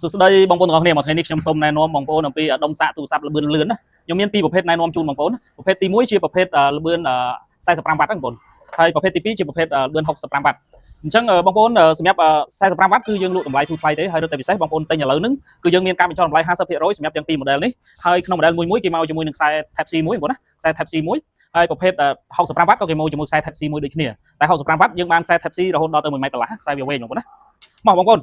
សួស្តីបងប្អូនទាំងអស់គ្នាមកថ្ងៃនេះខ្ញុំសូមណែនាំបងប្អូនអំពីដុំសាកទូរស័ព្ទលឿនលឿនណាខ្ញុំមានពីរប្រភេទណែនាំជូនបងប្អូនប្រភេទទី1ជាប្រភេទលឿន45វ៉ាត់ហ្នឹងបងប្អូនហើយប្រភេទទី2ជាប្រភេទលឿន65វ៉ាត់អញ្ចឹងបងប្អូនសម្រាប់45វ៉ាត់គឺយើងលក់តម្លៃធូរថ្លៃទេហើយរត់តែពិសេសបងប្អូនទិញឥឡូវហ្នឹងគឺយើងមានការបញ្ចុះតម្លៃ 50% សម្រាប់ទាំងពីរ model នេះហើយក្នុង model មួយគេមកជាមួយនឹងខ្សែ Type C មួយបងប្អូនណាខ្សែ Type C មួយហើយប្រភេទ65វ៉ាត់ក៏គេមកជាមួយខ្សែ Type C មួយដូចគ្នាតែ65វ៉ាត់យើងបានខ្សែ Type C រហូតដល់ទៅ1ម៉ែត្រកន្លះខ្សែវាវែងបងប្អូនណាមកបងប្អូន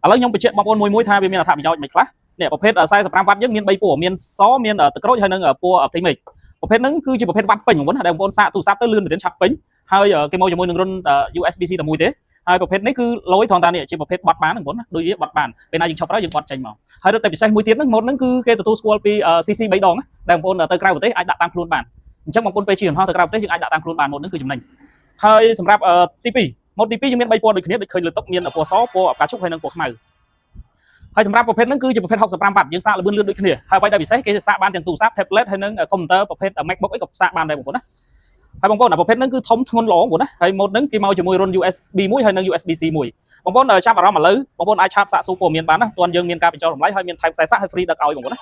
ឥឡូវខ្ញុំបញ្ជាក់បងប្អូនមួយថាវាមានអត្ថប្រយោជន៍មិនខ្លះនេះប្រភេទ45វ៉ាត់យើងមាន3ពណ៌មានសមានទឹកក្រូចហើយនិងពណ៌ផ្ទៃមេឃប្រភេទហ្នឹងគឺជាប្រភេទវ៉ាត់ពេញបងប្អូនដែលបងប្អូនសាកទូរស័ព្ទទៅលឿនមែនទែនឆាប់ពេញហើយគេមកជាមួយនឹងរុន USB-C តែមួយទេហើយប្រភេទនេះគឺលយត្រង់តានេះជាប្រភេទបត់បានបងប្អូនណាដូចវាបត់បានពេលណាយើងឈប់ត្រូវយើងបត់ចេញមកហើយរត់តែពិសេសមួយទៀតហ្នឹងម៉ូតហ្នឹងគឺគេទទួលស្គាល់ពី CC 3ដងដែលបងប្អូនទៅក្រៅប្រទេសអាចដាក់តាមខ្លួនបានអញ្ចឹងបងប្អូនពេលជិះយន្តហោះទៅក្រៅប្រទេសយើងអាចដាក់តាមខ្លួនបានម៉ូតហ្នឹងគឺចំណេញហើយសម្រាប់ទី2ម៉ូតទី2យើងមាន3ពណ៌ដូចគ្នាដូចឃើញលើតុមានពណ៌សពណ៌ផ្កាឈូកហើយនិងពណ៌ខ្មៅហើយសម្រាប់ប្រភេទហ្នឹងគឺជាប្រភេទ65វ៉ាត់យើងសាកលឿនលឿនដូចគ្នាហើយអ្វីដែលពិសេសគេសាកបានទាំងទូរស័ព្ទ tablet ហើយនិងកុំព្យូទ័រប្រភេទ MacBook អីក៏សាកបានដែរបងប្អូនណាហើយបងប្អូនប្រភេទហ្នឹងគឺធំធ្ងន់ល្អបងប្អូនណាហើយម៉ូតហ្នឹងគេមកជាមួយរុន USB មួយហើយនិង USB-C មួយបងប្អូនចាប់អារម្មណ៍ឥឡូវបងប្អូនអាចឆាតសាកសួរព័ត៌មានបានណាទាន់យើងមានការបញ្ចុះតម្លៃហើយមានថែមខ្សែសាកហើយ free ដឹកឲ្យបងប្អូនណា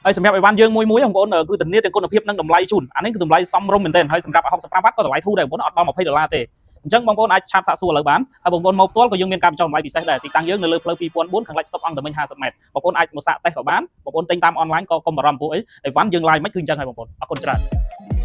ហើយសម្រាប់អីវ៉ាន់យើងមួយបងប្អូនគឺធានាទាំងគុណភាពនិងតម្លៃជូនអានេះគឺតម្លៃសមរម្យមែនទែនហើយសម្រាប់65វ៉ាត់ក៏តម្លៃធូរដែរបងប្អូនអត់ដល់$20ទេអញ្ចឹងបងប្អូនអាចឆាតសាកសួរឥឡូវបានហើយបងប្អូនមកផ្ទាល់ក៏យើងមានការបញ្ចុះតម្លៃពិសេសដែរទីតាំងយើងនៅលើផ្លូវ2004ខាងលិចស្តុកអង្គតមិញ50ម៉ែត្របងប្អូនអាចមកសាកតេស្តក៏បានបងប្អូនទិញតាមអនឡាញក៏កុំបារម្ភព្រោះអីវ៉ាន់យើងឡាយមិនគឺអញ្ចឹងហើយបងប្អូនអរគុណច្រើន